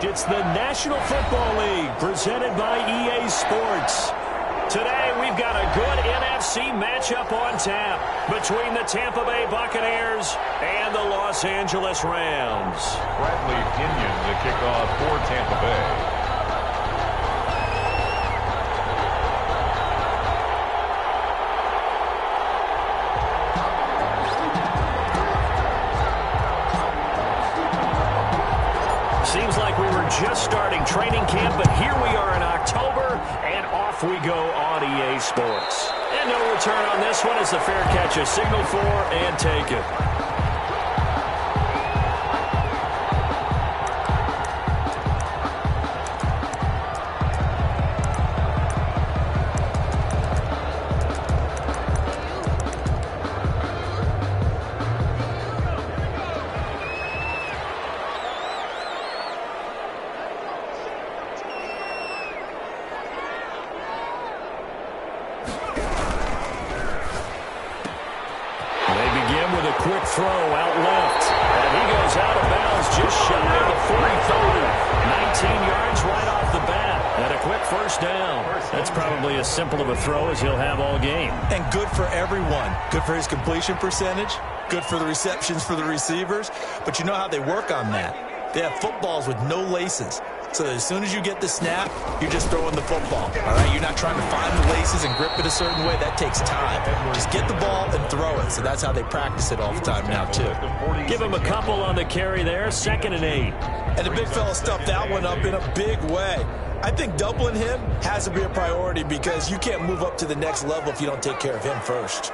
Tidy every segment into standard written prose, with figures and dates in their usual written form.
It's the National Football League presented by EA Sports. Today we've got a good NFC matchup on tap between the Tampa Bay Buccaneers and the Los Angeles Rams. Bradley Pinion to kick off for Tampa Bay. Seems like we were just starting training camp, but here we are in October, and off we go on EA Sports. And no return on this one as the fair catch is signaled for and taken. Quick throw out left, and he goes out of bounds just shy of the 40-30. 19 yards right off the bat, and a quick first down. That's probably as simple of a throw as he'll have all game. And good for everyone. Good for his completion percentage, good for the receptions for the receivers, but you know how they work on that. They have footballs with no laces. So as soon as you get the snap, you're just throwing the football. All right, you're not trying to find the laces and grip it a certain way. That takes time. Just get the ball and throw it. So that's how they practice it all the time now, too. Give him a couple on the carry there, 2nd and 8. And the big fella stuffed that one up in a big way. I think doubling him has to be a priority because you can't move up to the next level if you don't take care of him first.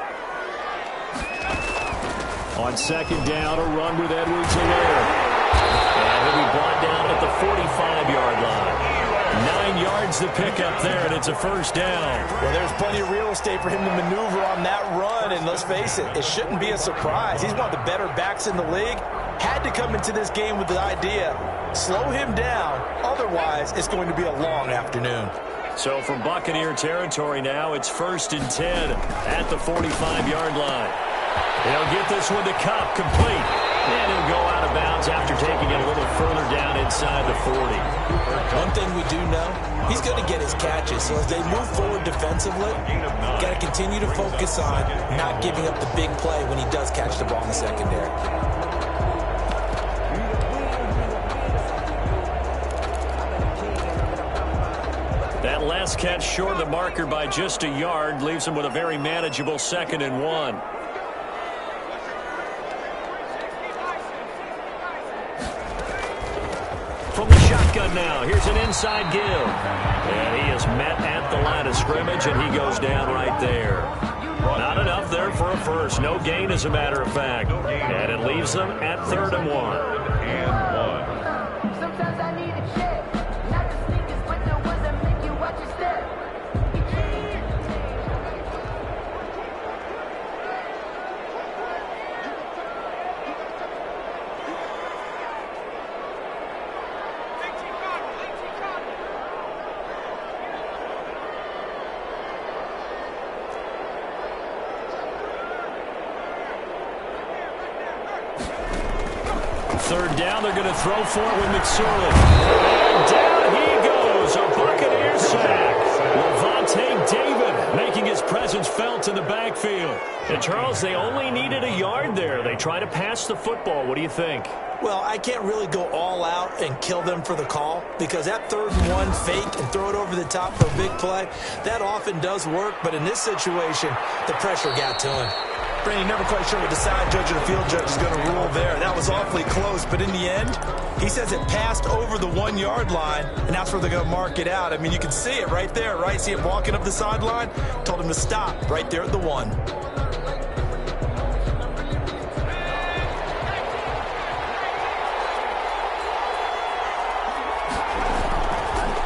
On 2nd down, a run with Edwards-Helaire. And he'll be brought down at the 45-yard line. 9 yards to pick up there, and it's a first down. Well, there's plenty of real estate for him to maneuver on that run, and let's face it, it shouldn't be a surprise. He's one of the better backs in the league. Had to come into this game with the idea, slow him down, otherwise it's going to be a long afternoon. So from Buccaneer territory now, it's 1st and 10 at the 45-yard line. He'll get this one to Kupp, complete. And he'll go out of bounds after taking it a little further down inside the 40. One thing we do know, he's going to get his catches. So as they move forward defensively, got to continue to focus on not giving up the big play when he does catch the ball in the secondary. That last catch short of the marker by just a yard leaves him with a very manageable 2nd and 1. From the shotgun now, here's an inside give. And he is met at the line of scrimmage, and he goes down right there. Not enough there for a first. No gain, as a matter of fact. And it leaves them at 3rd and 1. Sometimes I need a check. Not the sneakers, but the ones that make you watch your step. Third down, they're going to throw for it with McSorley. And down he goes, a Buccaneer sack. Levante David making his presence felt in the backfield. And Charles, they only needed a yard there. They try to pass the football. What do you think? Well, I can't really go all out and kill them for the call because that 3rd and 1 fake and throw it over the top for a big play, that often does work. But in this situation, the pressure got to him. Brandon, never quite sure what the side judge or the field judge is going to rule there. That was awfully close, but in the end, he says it passed over the 1-yard line, and that's where they're going to mark it out. I mean, you can see it right there, right? See him walking up the sideline? Told him to stop right there at the 1.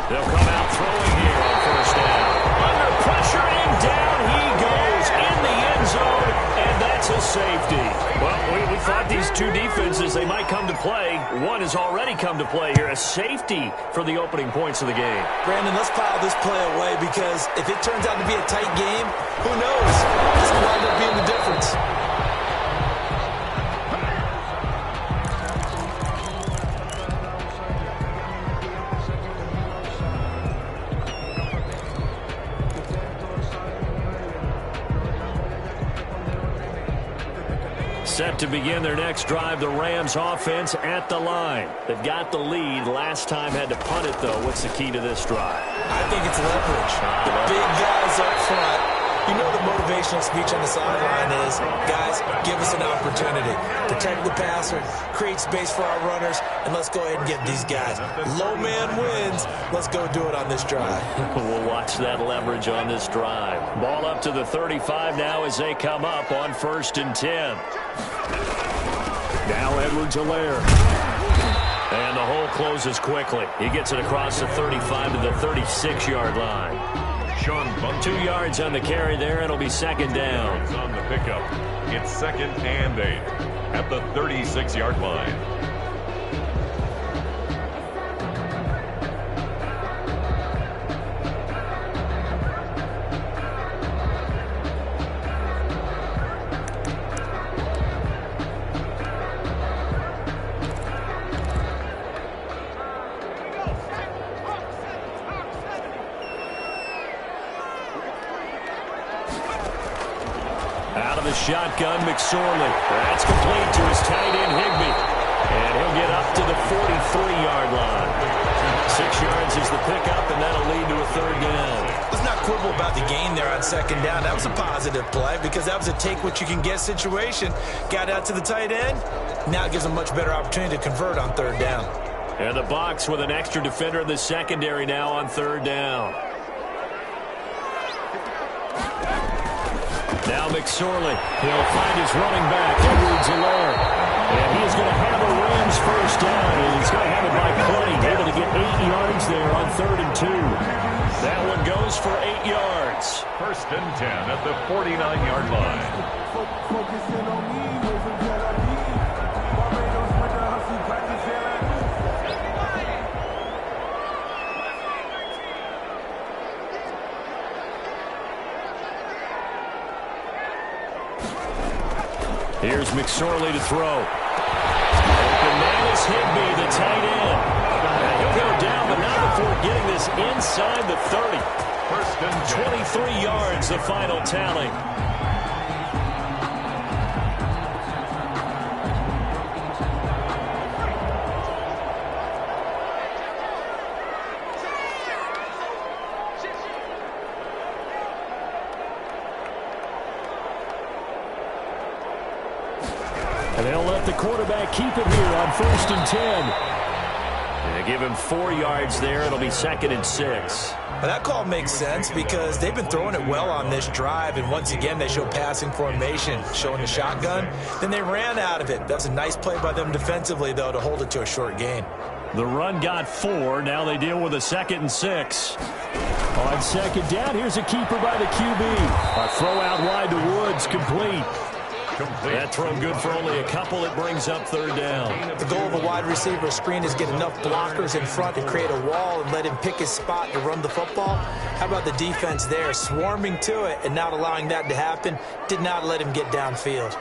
They'll come out throwing here on first down. Under pressure, and down he goes in the end zone, and that's a safety. Well, we thought these two defenses, they might come to play. One has already come to play here, a safety for the opening points of the game. Brandon, let's file this play away because if it turns out to be a tight game, who knows? This could wind up being the difference. Set to begin their next drive, the Rams offense at the line. They've got the lead. Last time had to punt it, though. What's the key to this drive? I think it's leverage. The big guys up front. You know the motivational speech on the sideline is, guys, give us an opportunity. Protect the passer, create space for our runners, and let's go ahead and get these guys. Low man wins. Let's go do it on this drive. We'll watch that leverage on this drive. Ball up to the 35 now as they come up on 1st and 10. Now Edwards-Helaire. And the hole closes quickly. He gets it across the 35 to the 36-yard line. 2 yards on the carry there. It'll be 2nd down. On the pickup, it's 2nd and 8 at the 36-yard line. Shotgun, McSorley. That's complete to his tight end, Higbee. And he'll get up to the 43-yard line. 6 yards is the pickup, and that'll lead to a 3rd down. Let's not quibble about the gain there on 2nd down. That was a positive play because that was a take-what-you-can-get situation. Got out to the tight end. Now it gives them a much better opportunity to convert on 3rd down. And the Bucs with an extra defender in the secondary now on 3rd down. Now McSorley, he'll find his running back, Edwards-Helaire. And he is going to have a Rams 1st down, and he's going to have it by plenty. Able to get 8 yards there on 3rd and 2. That one goes for 8 yards. 1st and 10 at the 49-yard line. Here's McSorley to throw. Open man is Higbee, the tight end. And he'll go down, but not before getting this inside the 30. 1st and 23 yards, the final tally. And they'll let the quarterback keep it here on 1st and 10. And they give him 4 yards there. It'll be 2nd and 6. Well, that call makes sense because they've been throwing it well on this drive, and once again they show passing formation, showing the shotgun. Then they ran out of it. That was a nice play by them defensively, though, to hold it to a short gain. The run got 4. Now they deal with a 2nd and 6. On 2nd down, here's a keeper by the QB. A throw out wide to Woods, complete. That throw good for only a couple. It brings up 3rd down. The goal of a wide receiver screen is get enough blockers in front to create a wall and let him pick his spot to run the football. How about the defense there, swarming to it and not allowing that to happen? Did not let him get downfield.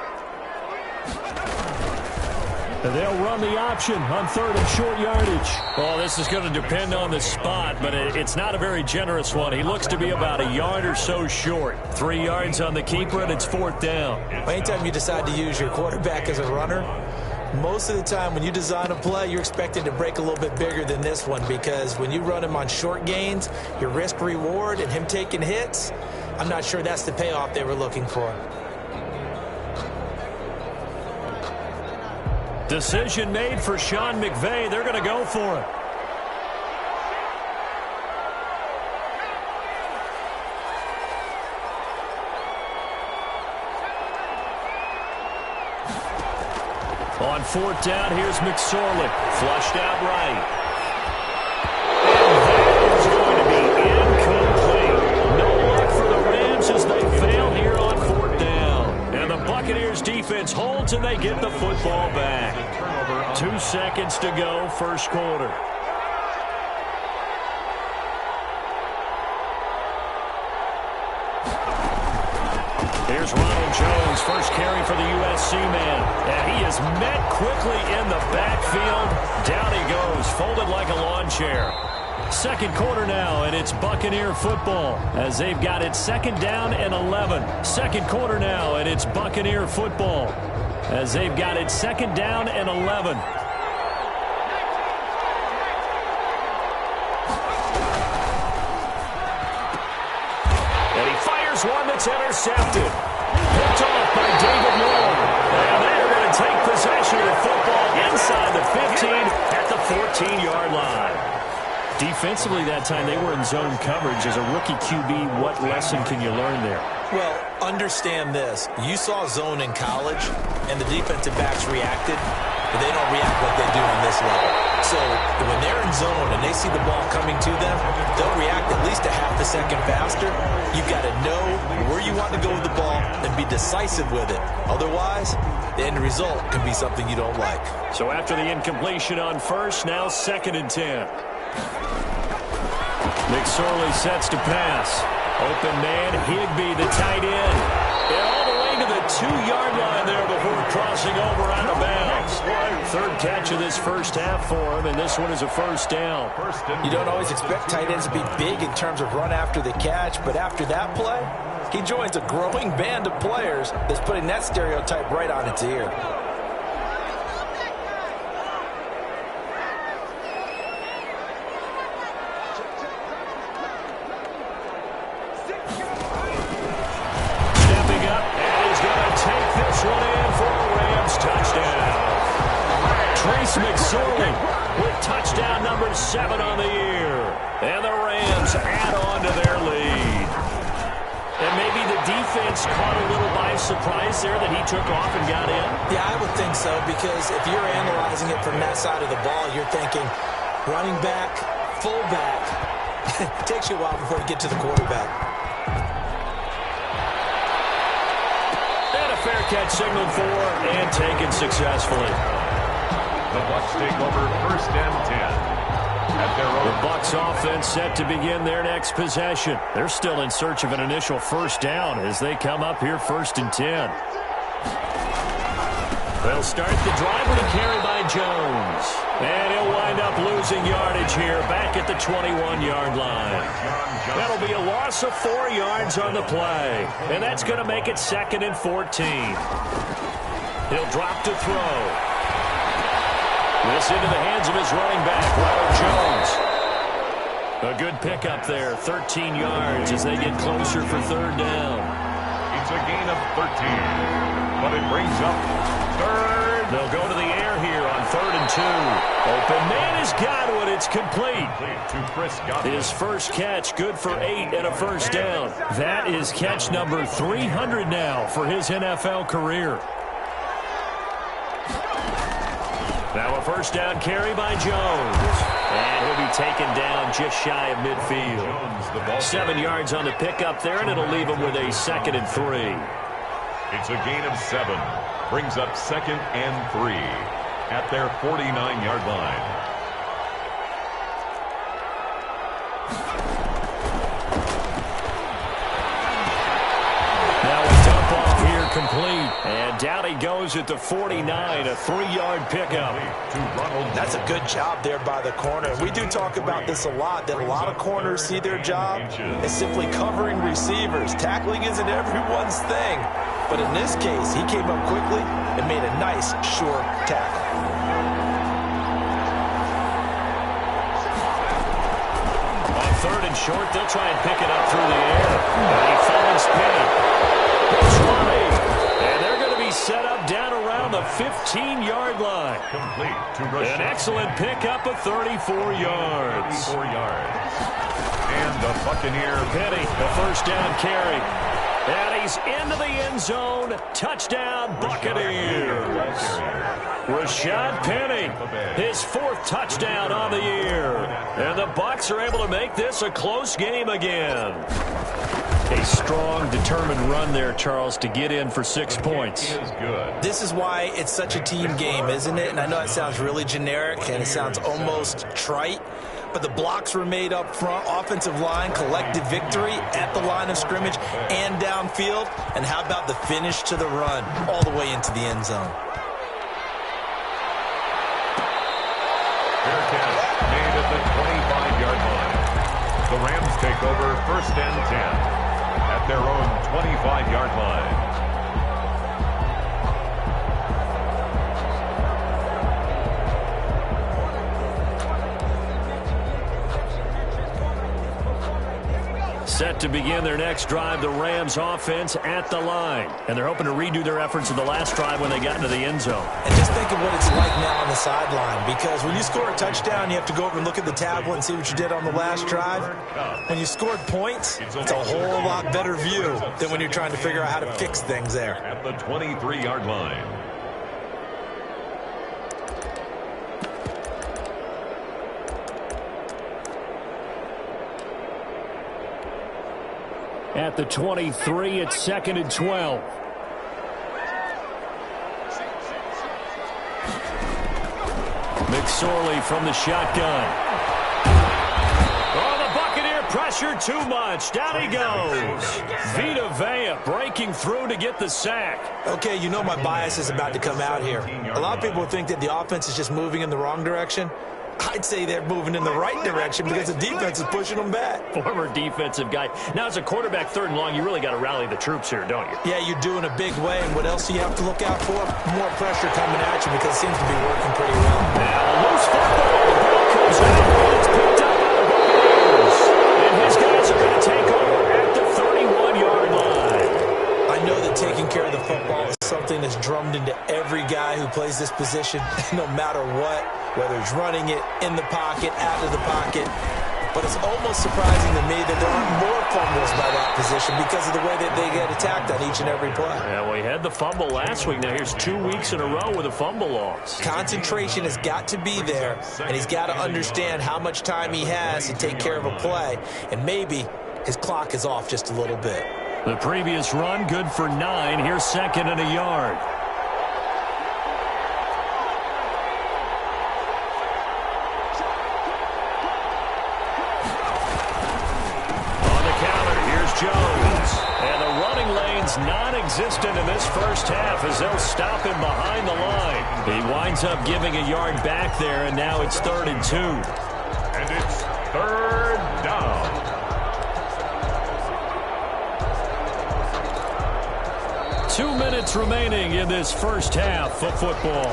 And they'll run the option on 3rd and short yardage. Well, this is going to depend on the spot, but it's not a very generous one. He looks to be about a yard or so short. 3 yards on the keeper, and it's 4th down. Well, anytime you decide to use your quarterback as a runner, most of the time when you design a play, you're expected to break a little bit bigger than this one because when you run him on short gains, your risk-reward and him taking hits, I'm not sure that's the payoff they were looking for. Decision made for Sean McVay. They're going to go for it. On 4th down, here's McSorley. Flushed out right. And that is going to be incomplete. No luck for the Rams as they fail here on 4th down. And the Buccaneers defense holds and they get the football back. 2 seconds to go, 1st quarter. Here's Ronald Jones, first carry for the USC man. And he is met quickly in the backfield. Down he goes, folded like a lawn chair. 2nd quarter now, and it's Buccaneer football as they've got it 2nd down and 11. 2nd quarter now, and it's Buccaneer football. as they've got it 2nd down and 11. And he fires one that's intercepted. Picked off by David Moore. And they're going to take possession of the football inside the 15 at the 14-yard line. Defensively that time, they were in zone coverage. As a rookie QB, what lesson can you learn there? Well, understand this. You saw zone in college, and the defensive backs reacted, but they don't react like they do on this level. So when they're in zone and they see the ball coming to them, they'll react at least a half a second faster. You've got to know where you want to go with the ball and be decisive with it. Otherwise, the end result can be something you don't like. So after the incompletion on first, now 2nd and 10. McSorley sets to pass. Open man, Higbee, the tight end. And all the way to the 2-yard line there before crossing over out of bounds. 3rd catch of this first half for him, and this one is a 1st down. You don't always expect tight ends to be big in terms of run after the catch, but after that play, he joins a growing band of players that's putting that stereotype right on its ear. McSorley with touchdown number 7 on the year. And the Rams add on to their lead. And maybe the defense caught a little by surprise there that he took off and got in. Yeah, I would think so, because if you're analyzing it from that side of the ball, you're thinking running back, fullback. It takes you a while before you get to the quarterback. And a fair catch signaled for and taken successfully. The Bucs take over 1st and 10. At their own. The Bucs offense set to begin their next possession. They're still in search of an initial 1st down as they come up here 1st and 10. They'll start the drive with a carry by Jones. And he'll wind up losing yardage here back at the 21-yard line. That'll be a loss of 4 yards on the play. And that's going to make it 2nd and 14. He'll drop to throw. This into the hands of his running back, Ronald Jones. A good pickup there, 13 yards as they get closer for 3rd down. It's a gain of 13, but it brings up 3rd. They'll go to the air here on 3rd and 2. Open man is Godwin. It's complete. To Chris Godwin. His first catch, good for 8 and a 1st down. That is catch number 300 now for his NFL career. Now a 1st down carry by Jones. And he'll be taken down just shy of midfield. 7 yards on the pickup there, and it'll leave him with a 2nd and 3. It's a gain of 7. Brings up 2nd and 3 at their 49-yard line. Complete. And down he goes at the 49, a 3-yard pickup. That's a good job there by the corner. We do talk about this a lot, that a lot of corners see their job as simply covering receivers. Tackling isn't everyone's thing. But in this case, he came up quickly and made a nice, sure tackle. On 3rd and short, they'll try and pick it up through the air. And he finds Penny. And they're going to be set up down around the 15-yard line. Complete to Rashad. An excellent pickup of 34 yards. 34 yards. And the Buccaneer Penny, the 1st down carry. And he's into the end zone. Touchdown, Buccaneers. Rashad Penny, his 4th touchdown on the year. And the Bucs are able to make this a close game again. A strong, determined run there, Charles, to get in for 6 points. This is why it's such a team game, isn't it? And I know it sounds really generic and it sounds almost trite, but the blocks were made up front, offensive line, collective victory at the line of scrimmage and downfield. And how about the finish to the run all the way into the end zone? Bearcats made at the 25-yard line. The Rams take over 1st and 10. At their own 25-yard line. Set to begin their next drive, the Rams offense at the line. And they're hoping to redo their efforts in the last drive when they got into the end zone. And just think of what it's like now on the sideline, because when you score a touchdown, you have to go over and look at the tablet and see what you did on the last drive. When you scored points, it's a whole lot better view than when you're trying to figure out how to fix things there. At the 23-yard line. At the 23, it's 2nd and 12. McSorley from the shotgun. Oh, the Buccaneer pressure too much. Down he goes. Vita Vea breaking through to get the sack. Okay, you know my bias is about to come out here. A lot of people think that the offense is just moving in the wrong direction. I'd say they're moving in the right direction because the defense is pushing them back. Former defensive guy. Now, as a quarterback, 3rd and long, you really got to rally the troops here, don't you? Yeah, you do in a big way. And what else do you have to look out for? More pressure coming at you because it seems to be working pretty well. Now, loose football. The ball comes out. It's picked up by the Buccaneers. And his guys are going to take over at the 31-yard line. I know that taking care of the football is something that's drummed into every guy who plays this position, no matter what, whether it's running it, in the pocket, out of the pocket. But it's almost surprising to me that there aren't more fumbles by that position because of the way that they get attacked on each and every play. Yeah, well, he had the fumble last week. Now here's 2 weeks in a row with a fumble loss. Concentration has got to be there, and he's got to understand how much time he has to take care of a play. And maybe his clock is off just a little bit. The previous run, good for 9. Here's 2nd and a yard. On the counter, here's Jones. And the running lane's non-existent in this first half as they'll stop him behind the line. He winds up giving a yard back there, and now it's 3rd and 2. And it's 3rd down. Two minutes remaining in this first half of football.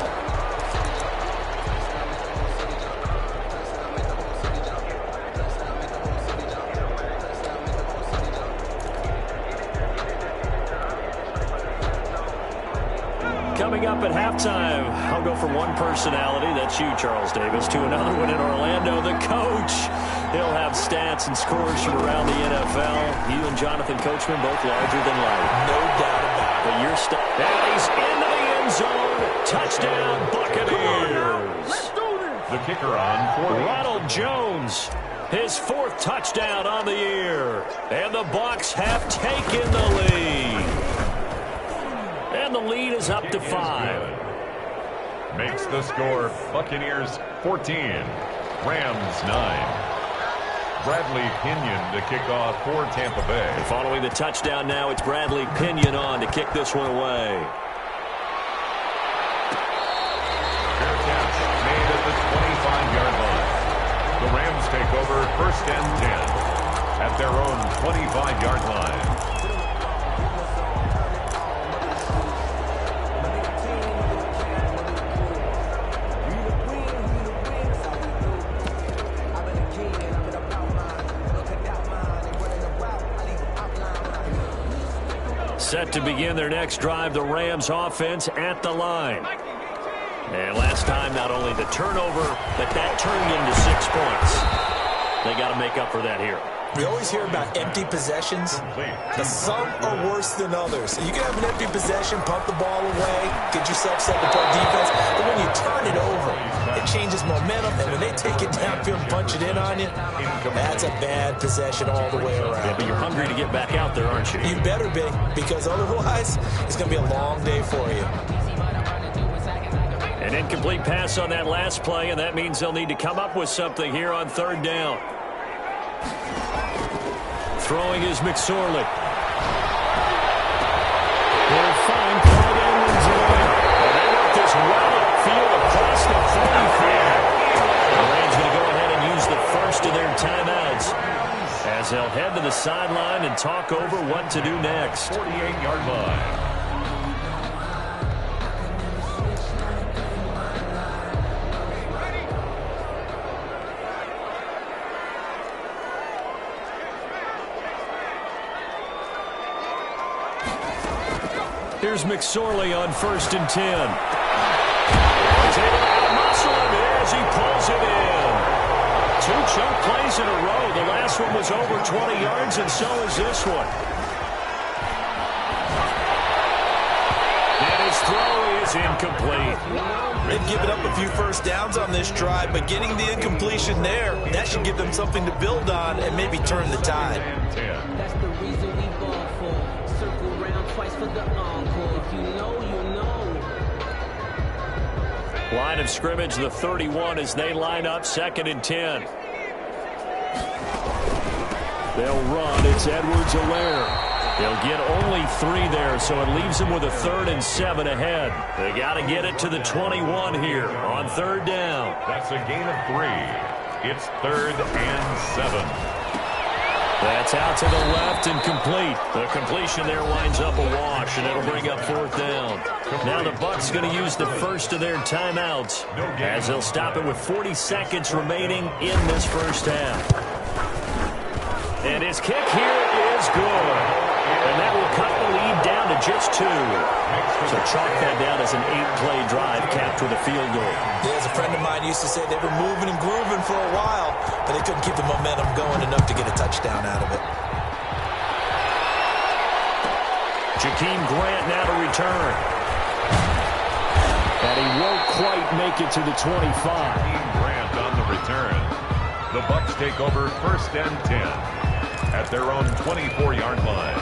Coming up at halftime, I'll go from one personality, that's you, Charles Davis, to another one in Orlando, the coach. He'll have stats and scores from around the NFL. You and Jonathan Coachman both larger than life. No doubt about it. But you're and he's into the end zone. Touchdown, Buccaneers. The kicker on 40. Ronald Jones, his 4th touchdown on the year. And the Bucs have taken the lead. And the lead is up to 5. Makes the score Buccaneers 14, Rams 9. Bradley Pinion to kick off for Tampa Bay. And following the touchdown now, it's Bradley Pinion on to kick this one away. Fair catch made at the 25-yard line. The Rams take over 1st and 10 at their own 25-yard line. Set to begin their next drive, the Rams offense at the line. And last time, not only the turnover, but that turned into 6 points. They got to make up for that here. We always hear about empty possessions, but some are worse than others. You can have an empty possession, pump the ball away, get yourself set to play defense, but when you turn it over, it changes momentum, and when they take it downfield and punch it in on you, that's a bad possession all the way around. Yeah, but you're hungry to get back out there, aren't you? You better be, because otherwise, it's going to be a long day for you. An incomplete pass on that last play, and that means they'll need to come up with something here on 3rd down. Throwing is McSorley. They'll find Clyde Edwards-Helaire. And they work this well upfield across the 45. The Rams going to go ahead and use the first of their timeouts as they'll head to the sideline and talk over what to do next. 48-yard line. Here's McSorley on 1st and 10. He's able to out-muscle him as he pulls it in. 2 chunk plays in a row. The last one was over 20 yards, and so is this one. And his throw is incomplete. They've given up a few first downs on this drive, but getting the incompletion there, that should give them something to build on and maybe turn the tide. That's the reason we ball for. Circle round twice for the encore. If you know, you know. Line of scrimmage, the 31 as they line up 2nd and 10. They'll run. It's Edwards-Helaire. They'll get only 3 there, so it leaves them with a 3rd and 7 ahead. They got to get it to the 21 here on 3rd down. That's a gain of 3. It's 3rd and 7. That's out to the left and complete. The completion there winds up a wash, and it'll bring up 4th down. Now the Bucs going to use the first of their timeouts as they'll stop it with 40 seconds remaining in this first half. And his kick here is good. And that will cut the lead down to just 2. So chalk that down as an 8-play drive capped with a field goal. Yeah, as a friend of mine used to say, they were moving and grooving for a while, but they couldn't keep the momentum going enough to get a touchdown out of it. Jakeem Grant now to return. And he won't quite make it to the 25. Jakeem Grant on the return. The Bucs take over 1st and 10 at their own 24-yard line.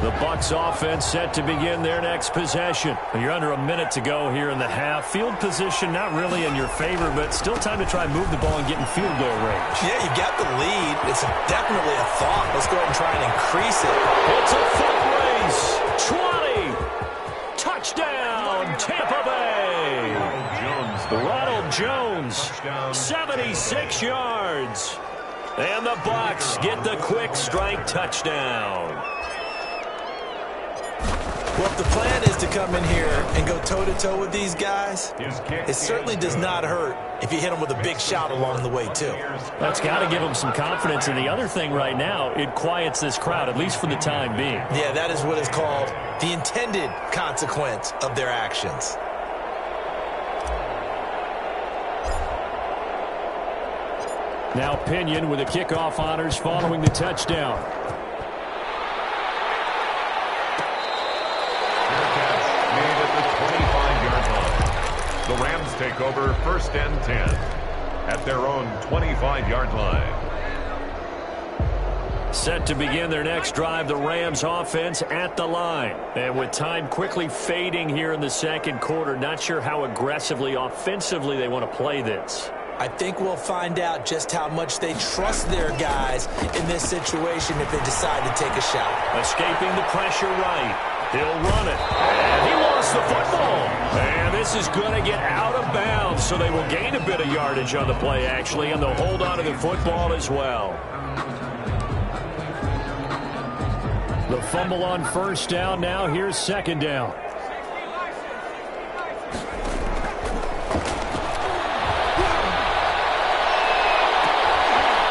The Bucs offense set to begin their next possession. You're under a minute to go here in the half. Field position not really in your favor, but still time to try and move the ball and get in field goal range. Yeah, you got the lead. It's definitely a thought. Let's go ahead and try and increase it. It's a foot race. 20. Touchdown, Tampa Bay. Ronald Jones, 76 yards. And the Bucs get the quick strike touchdown. Well, if the plan is to come in here and go toe-to-toe with these guys, it certainly does not hurt if you hit them with a big shot along the way, too. That's got to give them some confidence. And the other thing right now, it quiets this crowd, at least for the time being. Yeah, that is what is called the intended consequence of their actions. Now Pinion with the kickoff honors following the touchdown. The Rams take over 1st and 10 at their own 25-yard line. Set to begin their next drive, the Rams offense at the line. And with time quickly fading here in the second quarter, not sure how aggressively, offensively they want to play this. I think we'll find out just how much they trust their guys in this situation if they decide to take a shot. Escaping the pressure right. He'll run it. And he lost the football. And this is going to get out of bounds, so they will gain a bit of yardage on the play, actually, and they'll hold on to the football as well. The fumble on 1st down. Now here's 2nd down.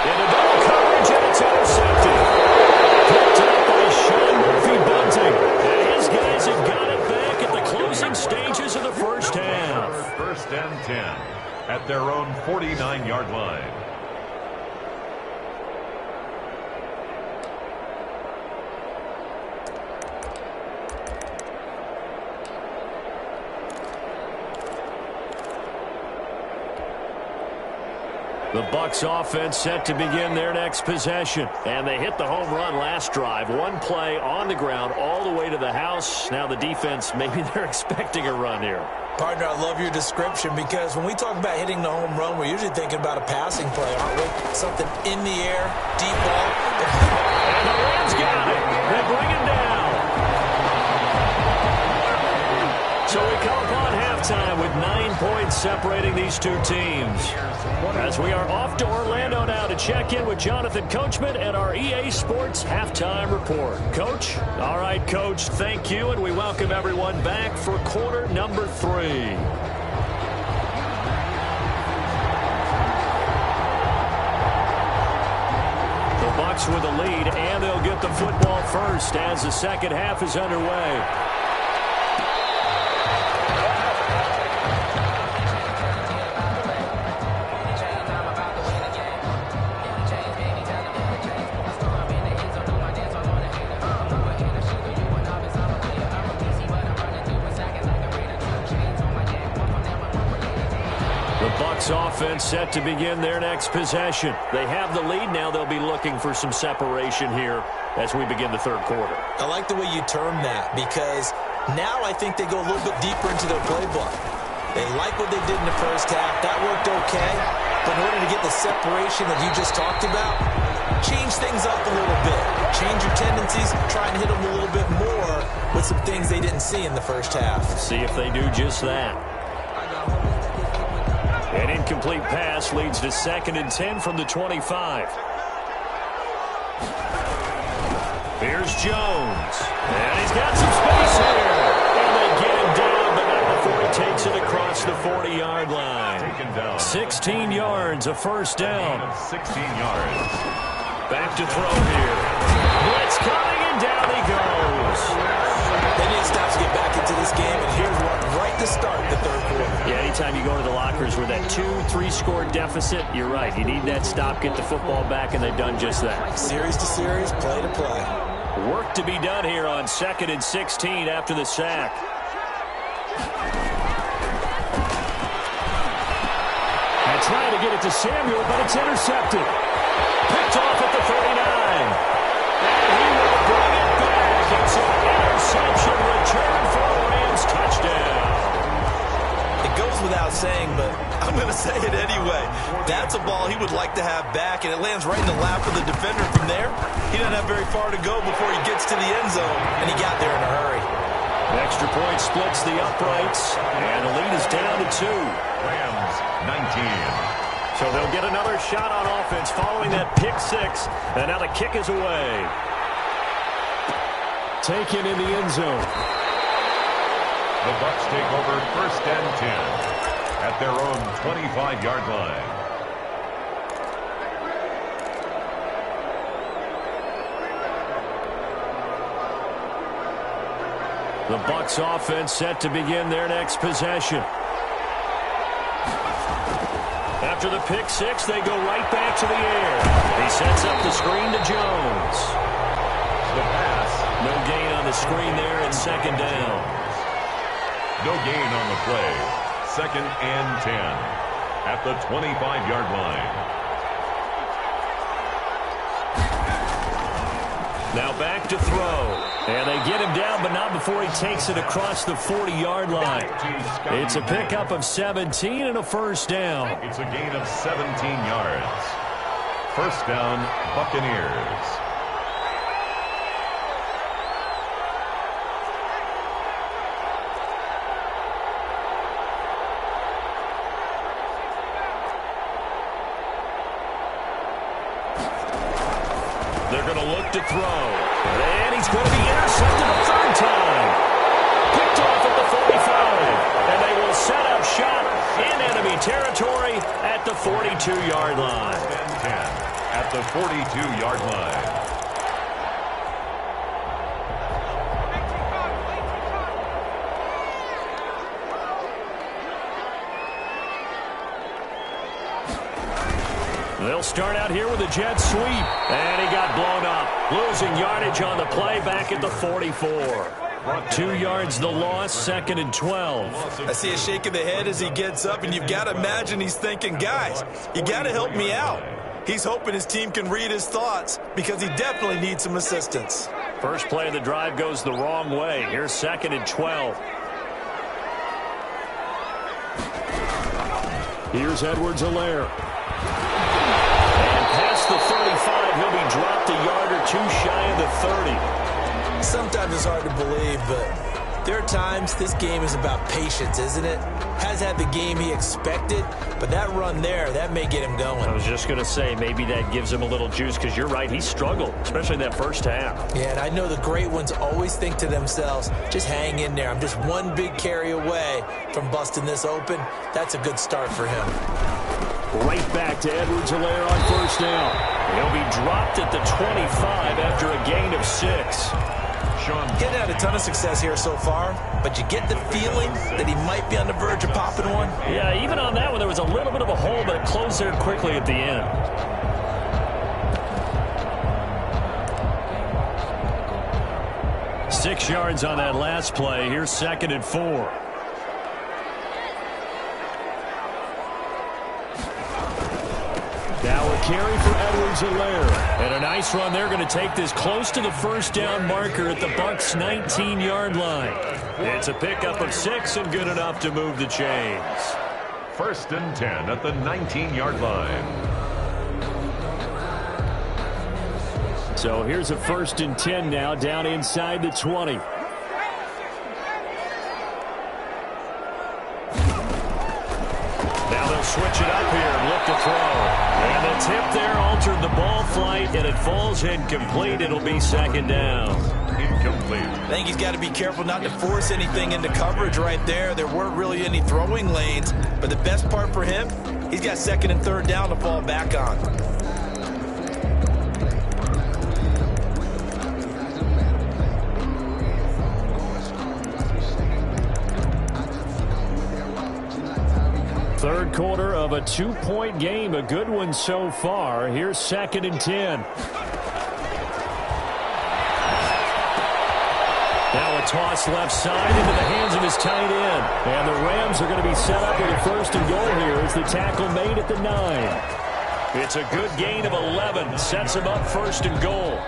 Into double coverage, and it's intercepted. Picked up by Sean Murphy-Bunting. And his guys have got it back at the closing stages of the first half. 1st and 10 at their own 49-yard line. The Bucs offense set to begin their next possession. And they hit the home run last drive. One play on the ground all the way to the house. Now the defense, maybe they're expecting a run here. Partner, I love your description because when we talk about hitting the home run, we're usually thinking about a passing play, aren't we? Something in the air, deep ball. And the Rams got it. They bring him down. So we come upon halftime with 9 points separating these two teams. As we are off to Orlando now to check in with Jonathan Coachman and our EA Sports Halftime Report. Coach? All right, Coach, thank you, and we welcome everyone back for quarter number 3. Bucs with a lead, and they'll get the football first as the second half is underway. Offense set to begin their next possession. They have the lead now. They'll be looking for some separation here as we begin the third quarter. I like the way you term that, because now I think they go a little bit deeper into their playbook. They like what they did in the first half. That worked okay. But in order to get the separation that you just talked about, change things up a little bit. Change your tendencies. Try and hit them a little bit more with some things they didn't see in the first half. See if they do just that. An incomplete pass leads to 2nd and 10 from the 25. Here's Jones. And he's got some space here. And they get him down, but not before he takes it across the 40-yard line. 16 yards, a first down. 16 yards. Back to throw here. Blitz coming, and down he goes. They need to stop to get back into this game, and here's one right to start the third quarter. Yeah, anytime you go to the lockers with that 2-3 score deficit, you're right. You need that stop, get the football back, and they've done just that. Series to series, play to play. Work to be done here on 2nd and 16 after the sack. And trying to get it to Samuel, but it's intercepted. Picked off at the 39. And he will bring it back. It's an interception return for a Rams touchdown. It goes without saying, but I'm going to say it anyway. That's a ball he would like to have back, and it lands right in the lap of the defender from there. He doesn't have very far to go before he gets to the end zone, and he got there in a hurry. The extra point splits the uprights, and the lead is down to 2. Rams 19. So they'll get another shot on offense following that pick 6, and now the kick is away. Taken in the end zone. The Bucs take over 1st and 10 at their own 25-yard line. The Bucs offense set to begin their next possession. After the pick 6, they go right back to the air. He sets up the screen to Jones. The pass. No gain on the screen there, and 2nd down. No gain on the play. 2nd and 10 at the 25-yard line. Now back to throw. And they get him down, but not before he takes it across the 40-yard line. It's a pickup of 17 and a first down. It's a gain of 17 yards. First down, Buccaneers. They're going to look to throw. And he's going to be intercepted a 3rd time. Picked off at the 45. And they will set up shop in enemy territory at the 42-yard line. 10 at the 42-yard line. They'll start out here with a jet sweep. And he got blown up. Losing yardage on the play back at the 44. 2 yards the loss, 2nd and 12. I see a shake of the head as he gets up, and you've got to imagine he's thinking, guys, you got to help me out. He's hoping his team can read his thoughts because he definitely needs some assistance. First play of the drive goes the wrong way. Here's 2nd and 12. Here's Edwards-Helaire. And past the 35, he'll be dropped a yard or 2 shy of the 30. Sometimes it's hard to believe, but there are times this game is about patience, isn't it? Has had the game he expected, but that run there, that may get him going. I was just going to say, maybe that gives him a little juice, because you're right, he struggled, especially in that first half. Yeah, and I know the great ones always think to themselves, just hang in there. I'm just one big carry away from busting this open. That's a good start for him. Right back to Edwards-Helaire on first down. He'll be dropped at the 25 after a gain of 6. Getting had a ton of success here so far, but you get the feeling that he might be on the verge of popping one. Yeah, even on that one, there was a little bit of a hole, but it closed there quickly at the end. Six yards on that last play. Here's 2nd and 4. Now a carry for Edwards-Helaire. And a nice run. They're going to take this close to the first down marker at the Bucs' 19-yard line. It's a pickup of 6 and good enough to move the chains. 1st and 10 at the 19-yard line. So here's a 1st and 10 now down inside the 20. Now they'll switch it up here and look to throw. And the tip there altered the ball flight, and it falls incomplete. It'll be 2nd down. Incomplete. I think he's got to be careful not to force anything into coverage right there. There weren't really any throwing lanes, but the best part for him, he's got 2nd and 3rd down to fall back on. Third quarter of a 2-point game, a good one so far. Here's 2nd and 10. Now a toss left side into the hands of his tight end. And the Rams are going to be set up with a 1st and goal here as the tackle made at the 9. It's a good gain of 11. Sets him up 1st and goal.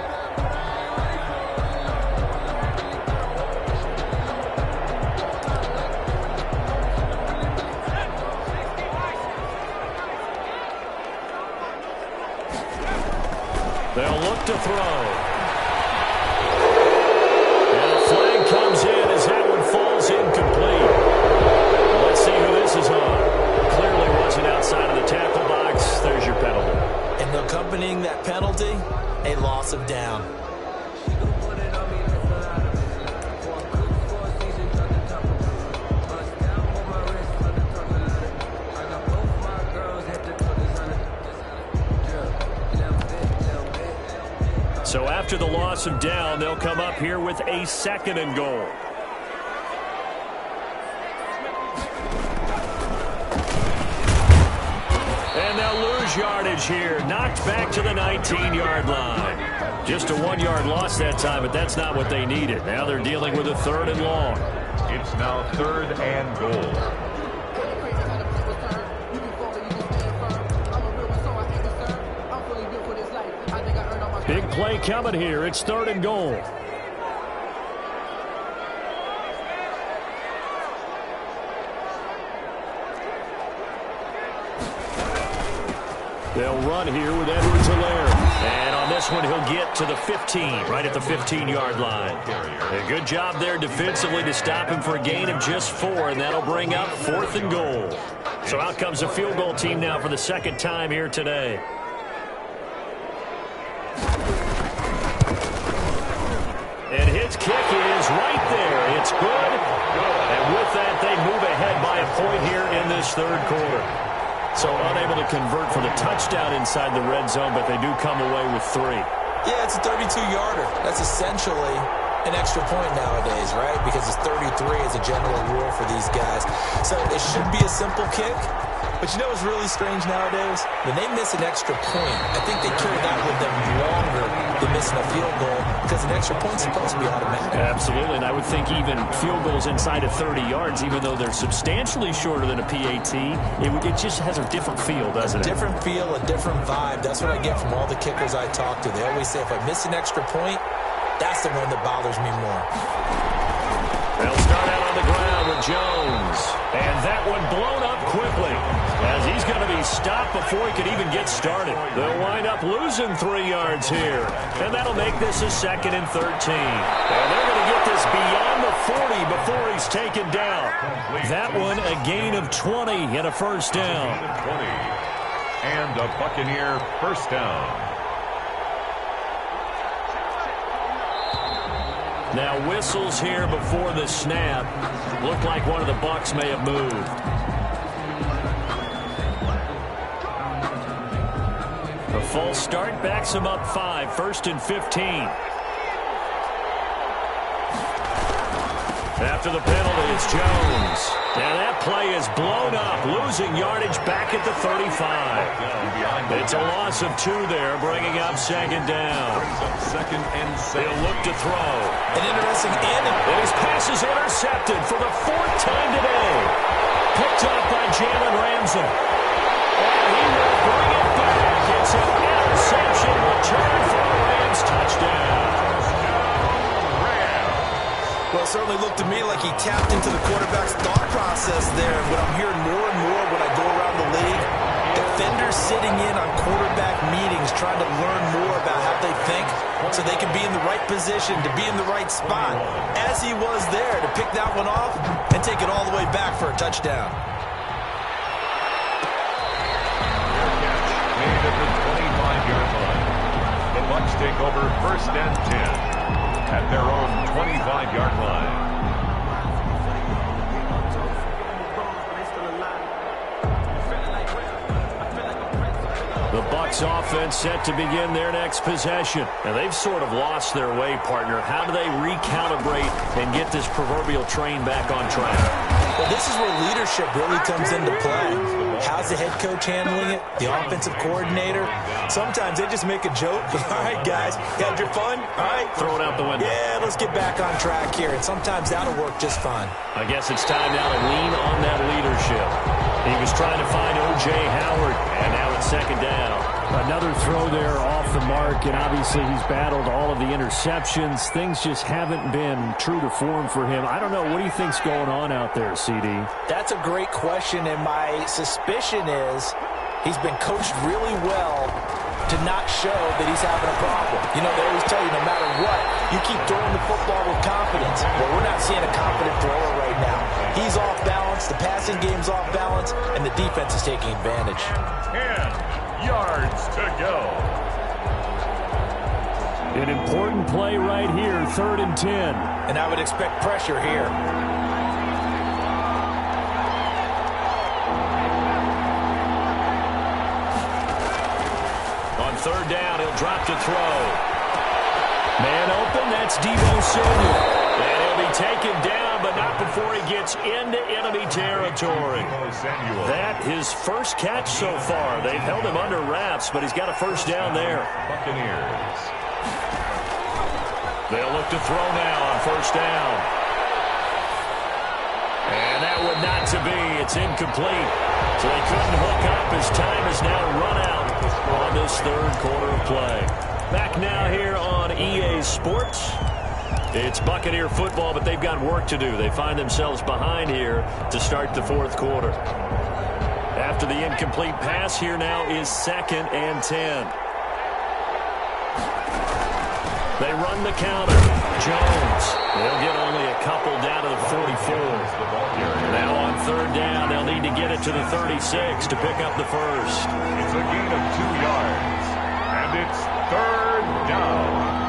They'll look to throw. And a flag comes in as that one falls incomplete. Let's see who this is on. Clearly wasn't outside of the tackle box. There's your penalty. And accompanying that penalty, a loss of down. So after the loss of down, they'll come up here with a 2nd and goal. And they'll lose yardage here. Knocked back to the 19-yard line. Just a 1-yard loss that time, but that's not what they needed. Now they're dealing with a 3rd and long. It's now 3rd and goal. Big play coming here. It's 3rd and goal. They'll run here with Edwards-Helaire. And on this one, he'll get to the 15, right at the 15-yard line. A good job there defensively to stop him for a gain of just 4, and that'll bring up 4th and goal. So out comes the field goal team now for the 2nd time here today. And his kick is right there. It's good. And with that, they move ahead by a point here in this 3rd quarter. So unable to convert for the touchdown inside the red zone, but they do come away with 3. Yeah, it's a 32-yarder. That's essentially an extra point nowadays, right? Because it's 33 as a general rule for these guys. So it should be a simple kick. But you know what's really strange nowadays? When they miss an extra point, I think they carry that with them longer than missing a field goal because an extra point's supposed to be automatic. Absolutely, and I would think even field goals inside of 30 yards, even though they're substantially shorter than a PAT, it just has a different feel, doesn't it? A different feel, a different vibe. That's what I get from all the kickers I talk to. They always say if I miss an extra point, that's the one that bothers me more. They'll start out on the ground with Jones. And that one blown up quickly as he's going to be stopped before he could even get started. They'll wind up losing 3 yards here. And that'll make this a 2nd and 13. And they're going to get this beyond the 40 before he's taken down. That one a gain of 20 and a 1st down. And a Buccaneer 1st down. Now whistles here before the snap. Looked like one of the Bucs may have moved. false start backs him up 5, 1st and 15. After the penalty, it's Jones. And that play is blown up, losing yardage back at the 35. It's a loss of 2 there, bringing up 2nd down. Second and 7. They'll look to throw. An interesting end. And his pass is intercepted for the 4th time today. Picked up by Jalen Ramsey. And he will bring it back. It's an interception return for a Rams touchdown. Well, it certainly looked to me like he tapped into the quarterback's thought process there. But I'm hearing more and more when I go around the league, defenders sitting in on quarterback meetings trying to learn more about how they think so they can be in the right position, to be in the right spot, as he was there to pick that one off and take it all the way back for a touchdown. Made at the 25-yard line. The Bucs take over 1st and 10 at their own 25-yard line. The Bucs offense set to begin their next possession. And they've sort of lost their way, partner. How do they recalibrate and get this proverbial train back on track? Well, this is where leadership really comes into play. How's the head coach handling it? The offensive coordinator? Sometimes they just make a joke. All right, guys, you had your fun? All right. Throw it out the window. Yeah, let's get back on track here. And sometimes that'll work just fine. I guess it's time now to lean on that leadership. He was trying to find O.J. Howard, and now it's 2nd down. Another throw there off the mark, and obviously he's battled all of the interceptions. Things just haven't been true to form for him. I don't know. What do you think's going on out there, CD? That's a great question, and my suspicion is he's been coached really well to not show that he's having a problem. You know, they always tell you no matter what, you keep throwing the football with confidence. Well, we're not seeing a confident thrower right now. He's off balance, the passing game's off balance, and the defense is taking advantage. 10 yards to go. An important play right here, 3rd and 10. And I would expect pressure here. On 3rd down, he'll drop to throw. Man open, that's Deebo Samuel. And he'll be taken down, but not before he gets into enemy territory. That his first catch so far. They've held him under wraps, but he's got a 1st down there. Buccaneers. They'll look to throw now on 1st down. And that would not to be. It's incomplete. So they couldn't hook up as time has now run out on this 3rd quarter of play. Back now here on EA Sports. It's Buccaneer football, but they've got work to do. They find themselves behind here to start the 4th quarter. After the incomplete pass, here now is 2nd and 10. They run the counter. Jones. They'll get only a couple down to the 44. Now on 3rd down, they'll need to get it to the 36 to pick up the 1st. It's a gain of 2 yards. And it's 3rd down.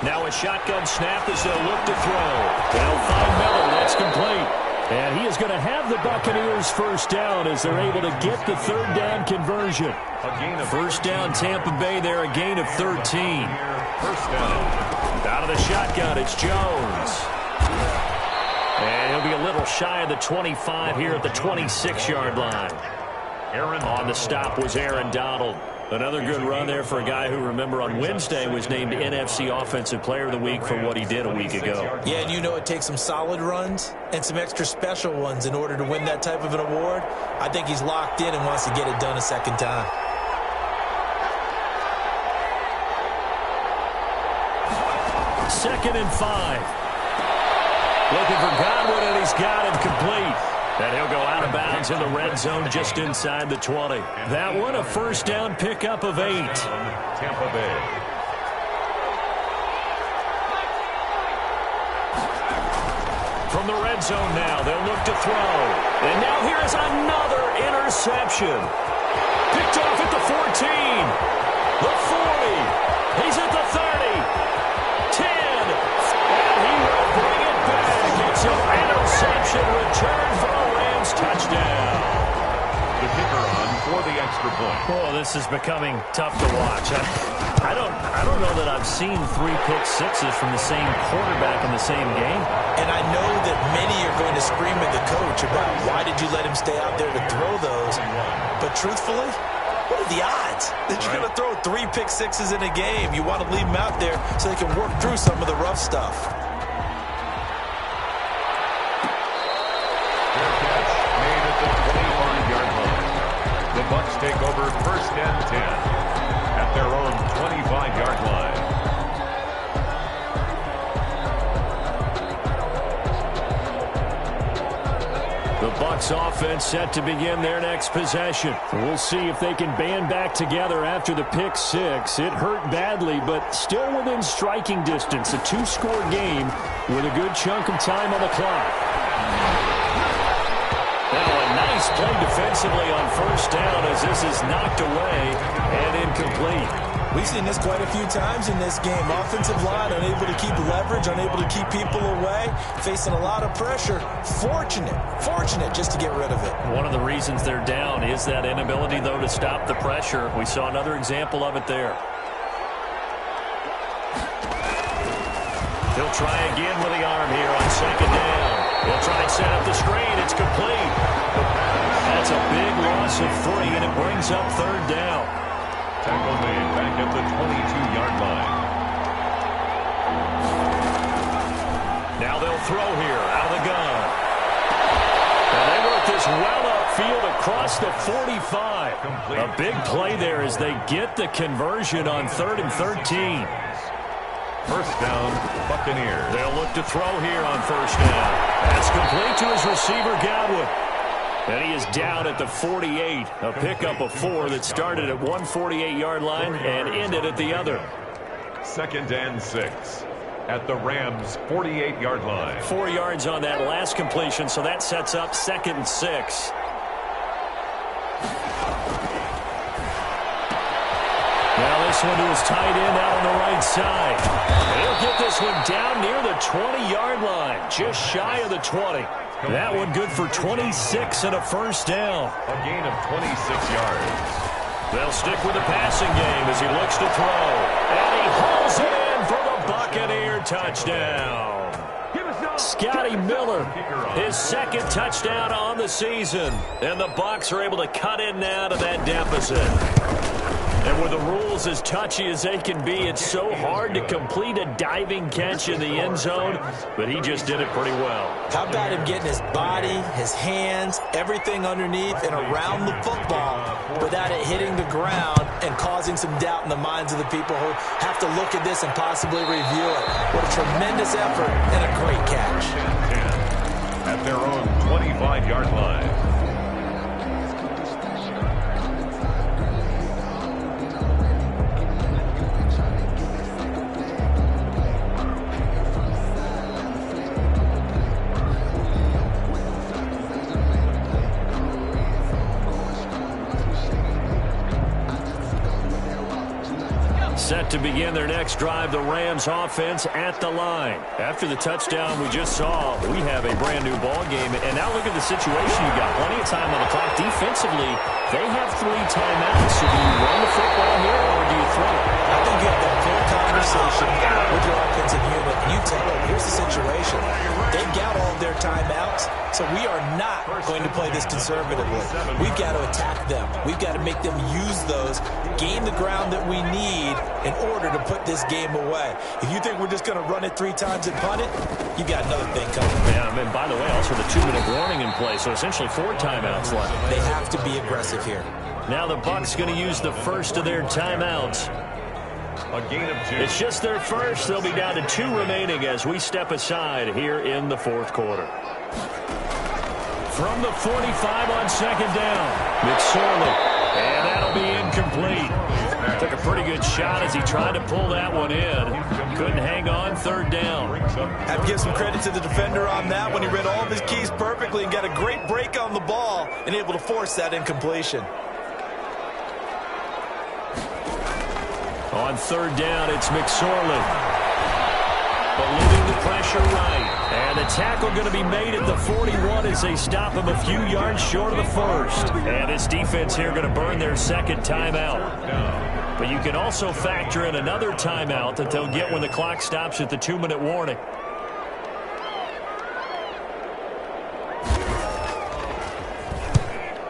Now a shotgun snap as they'll look to throw. They'll find Miller. That's complete. And he is going to have the Buccaneers 1st down as they're able to get the 3rd down conversion. 1st down Tampa Bay there, a gain of 13. 1st down. Out of the shotgun, it's Jones. And he'll be a little shy of the 25 here at the 26-yard line. On the stop was Aaron Donald. Another good run there for a guy who, remember, on Wednesday was named NFC Offensive Player of the Week for what he did a week ago. Yeah, and you know it takes some solid runs and some extra special ones in order to win that type of an award. I think he's locked in and wants to get it done a 2nd time. Second and 5. Looking for Godwin, and he's got him complete. And he'll go out of bounds in the red zone just inside the 20. That one, a 1st down pickup of 8. Tampa Bay. From the red zone now, they'll look to throw. And now here's another interception. Picked off at the 14. The 40. He's at the 30. 10. And he will bring it back. It's an interception return for a Rams touchdown. The kicker on for the extra point. Oh, this is becoming tough to watch. I don't know that I've seen 3 pick sixes from the same quarterback in the same game. And I know that many are going to scream at the coach about why did you let him stay out there to throw those. But truthfully, what are the odds that you're going to throw 3 pick sixes in a game? You want to leave them out there so they can work through some of the rough stuff. Fair catch made at the 25-yard line. The Bucs take over 1st and 10 at their own 25-yard line. The Bucs offense set to begin their next possession. We'll see if they can band back together after the pick 6. It hurt badly, but still within striking distance. A 2-score game with a good chunk of time on the clock. Now a nice play defensively on 1st down as this is knocked away and incomplete. We've seen this quite a few times in this game. Offensive line unable to keep leverage, unable to keep people away, facing a lot of pressure. Fortunate just to get rid of it. One of the reasons they're down is that inability, though, to stop the pressure. We saw another example of it there. He'll try again with the arm here on 2nd down. He'll try and set up the screen. It's complete. That's a big loss of 3, and it brings up 3rd down. Tackle made back at the 22-yard line. Now they'll throw here out of the gun. And they work this well upfield across the 45. Complete. A big play there as they get the conversion on 3rd and 13. 1st down, Buccaneers. They'll look to throw here on 1st down. That's complete to his receiver, Godwin. And he is down at the 48. A pickup of 4 that started at 148-yard line and ended at the other. 2nd and 6 at the Rams' 48-yard line. 4 yards on that last completion, so that sets up 2nd and 6. Now this one to his tight end out on the right side. He'll get this one down near the 20-yard line, just shy of the 20. That one good for 26 and a 1st down. A gain of 26 yards. They'll stick with the passing game as he looks to throw. And he hauls it in for the Buccaneer touchdown. Scotty Miller, his 2nd touchdown on the season. And the Bucs are able to cut in now to that deficit. And with the rules as touchy as they can be, it's so hard to complete a diving catch in the end zone, but he just did it pretty well. How about him getting his body, his hands, everything underneath and around the football without it hitting the ground and causing some doubt in the minds of the people who have to look at this and possibly review it. What a tremendous effort and a great catch. At their own 25-yard line. Set to begin their next drive, the Rams offense at the line. After the touchdown we just saw, we have a brand new ball game. And now look at the situation. You got plenty of time on the clock. Defensively, they have 3 timeouts. So do you run the football here or do you throw it? I think you have that full conversation with your offensive unit, and you tell them, here's the situation. They've got all of their timeouts, so we are not going to play this conservatively. We've got to attack them. We've got to make them use those, gain the ground that we need in order to put this game away. If you think we're just going to run it 3 times and punt it, you got another thing coming. Yeah, and by the way, also the 2-minute warning in play, so essentially 4 timeouts left. They have to be aggressive here. Now the Bucs going to use the first of their timeouts. A gain of 2. It's just their first. They'll be down to 2 remaining as we step aside here in the 4th quarter. From the 45 on 2nd down, McSorley, and that'll be incomplete. Took a pretty good shot as he tried to pull that one in. Couldn't hang on 3rd down. Have to give some credit to the defender on that when he read all of his keys perfectly and got a great break on the ball and able to force that incompletion. On third down, it's McSorley. Eluding the pressure right. And the tackle going to be made at the 41 as they stop him a few yards short of the first. And this defense here going to burn their second timeout. But you can also factor in another timeout that they'll get when the clock stops at the 2-minute warning.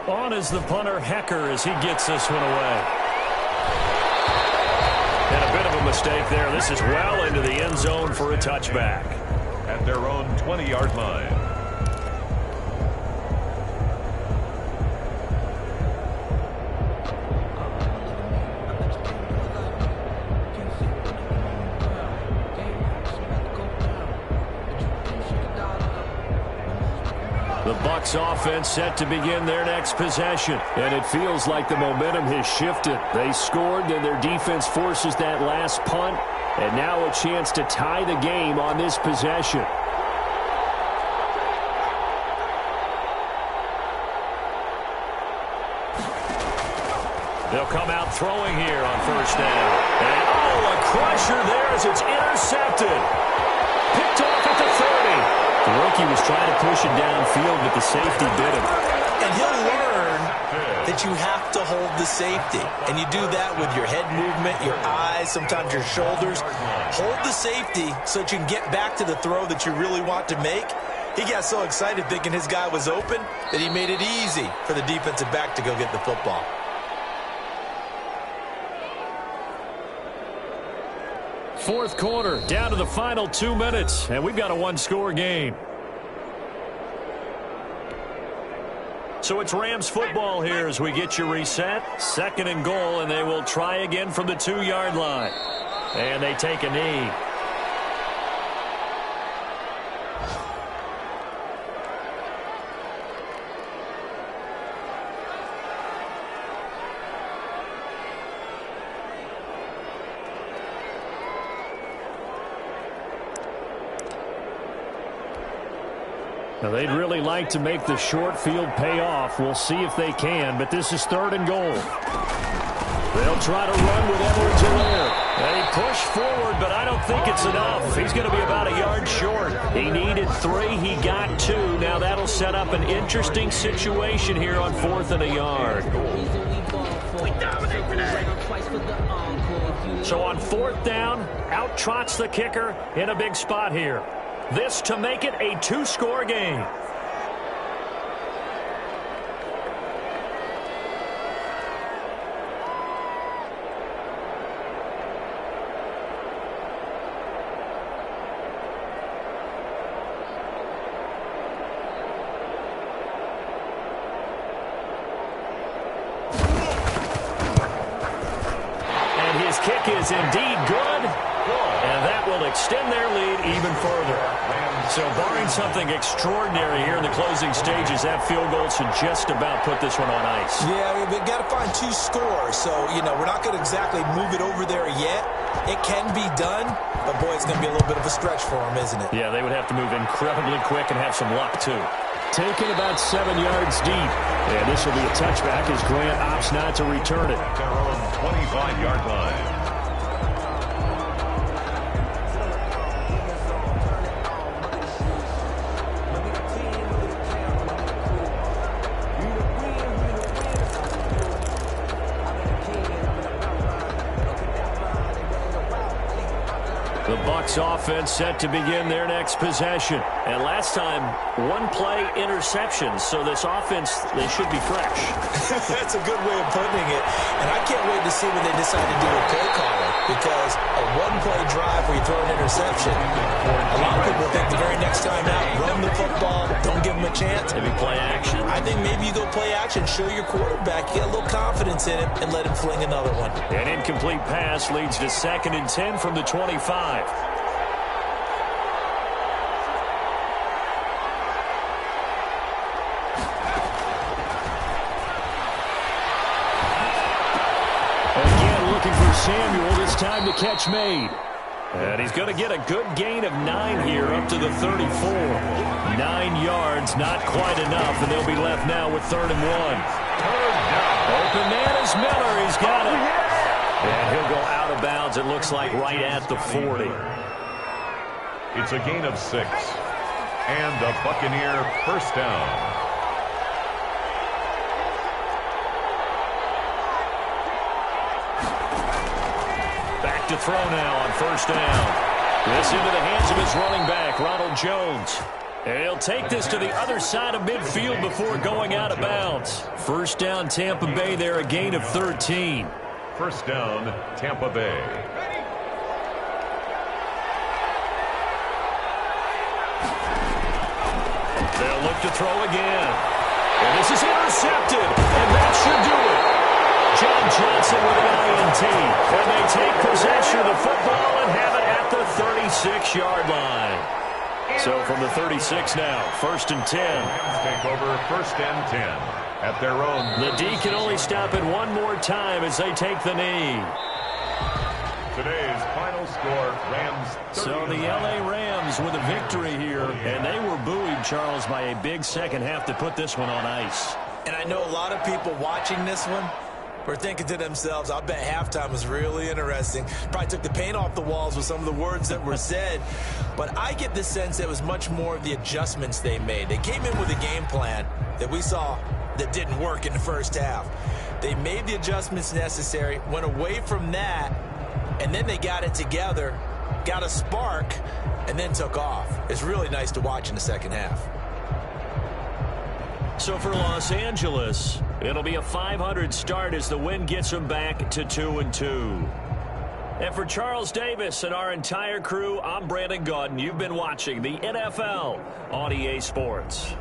On is the punter, Hecker, as he gets this one away. And a bit of a mistake there. This is well into the end zone for a touchback. At their own 20-yard line. The Bucs offense set to begin their next possession. And it feels like the momentum has shifted. They scored, then their defense forces that last punt. And now a chance to tie the game on this possession. They'll come out throwing here on first down. And a crusher there as it's intercepted. Picked off at the 30. The rookie was trying to push it downfield, but the safety bit him. And he'll learn that you have to hold the safety. And you do that with your head movement, your eyes, sometimes your shoulders. Hold the safety so that you can get back to the throw that you really want to make. He got so excited thinking his guy was open that he made it easy for the defensive back to go get the football. Fourth quarter, down to the final 2 minutes, and we've got a one-score game. So it's Rams football here as we get you reset. 2nd and goal, and they will try again from the 2-yard line. And they take a knee. Now they'd really like to make the short field pay off. We'll see if they can, but this is 3rd and goal. They'll try to run with Edwards-Helaire. They push forward, but I don't think it's enough. He's going to be about a yard short. He needed 3. He got 2. Now that'll set up an interesting situation here on 4th and a yard. So on 4th down, out trots the kicker in a big spot here. This to make it a 2-score game. And his kick is indeed good. And that will extend their lead even further. So barring something extraordinary here in the closing stages, that field goal should just about put this one on ice. Yeah, we've got to find 2 scores. So, we're not going to exactly move it over there yet. It can be done, but boy, it's going to be a little bit of a stretch for them, isn't it? Yeah, they would have to move incredibly quick and have some luck, too. Taken about 7 yards deep. And this will be a touchback as Grant opts not to return it. At their own 25-yard line. The Bucs offense set to begin their next possession. And last time, 1-play interceptions. So this offense, they should be fresh. That's a good way of putting it. And I can't wait to see when they decide to do a play caller. Because a 1-play drive where you throw an interception, a lot of people think the very next time out, run the football, don't give them a chance. Maybe play action. I think maybe you go play action, show your quarterback, get a little confidence in it, and let him fling another one. An incomplete pass leads to 2nd and 10 from the 25. Again, looking for Samuel, this time the catch made. And he's going to get a good gain of 9 here up to the 34. 9 yards, not quite enough, and they'll be left now with 3rd and 1. Open man is Miller. He's got it. And he'll go out of bounds, it looks like, right at the 40. It's a gain of 6. And a Buccaneer first down. Back to throw now on first down. This into the hands of his running back, Ronald Jones. And he'll take this to the other side of midfield before going out of bounds. First down, Tampa Bay there, a gain of 13. First down, Tampa Bay. They'll look to throw again. And this is intercepted. And that should do it. John Johnson with an INT. And they take possession of the football and have it at the 36-yard line. So from the 36 now, first and 10. Take over first and 10 at their own. The D can only stop it one more time as they take the knee. Today's final score, Rams 30. So the L.A. Rams with a victory here, and they were buoyed, Charles, by a big second half to put this one on ice. And I know a lot of people watching this one were thinking to themselves, I bet halftime was really interesting. Probably took the paint off the walls with some of the words that were said. But I get the sense it was much more of the adjustments they made. They came in with a game plan that we saw that didn't work in the first half. They made the adjustments necessary, went away from that, and then they got it together, got a spark, and then took off. It's really nice to watch in the second half. So for Los Angeles, it'll be a .500 start as the win gets them back to 2-2. And for Charles Davis and our entire crew, I'm Brandon Gaudin. You've been watching the NFL on EA Sports.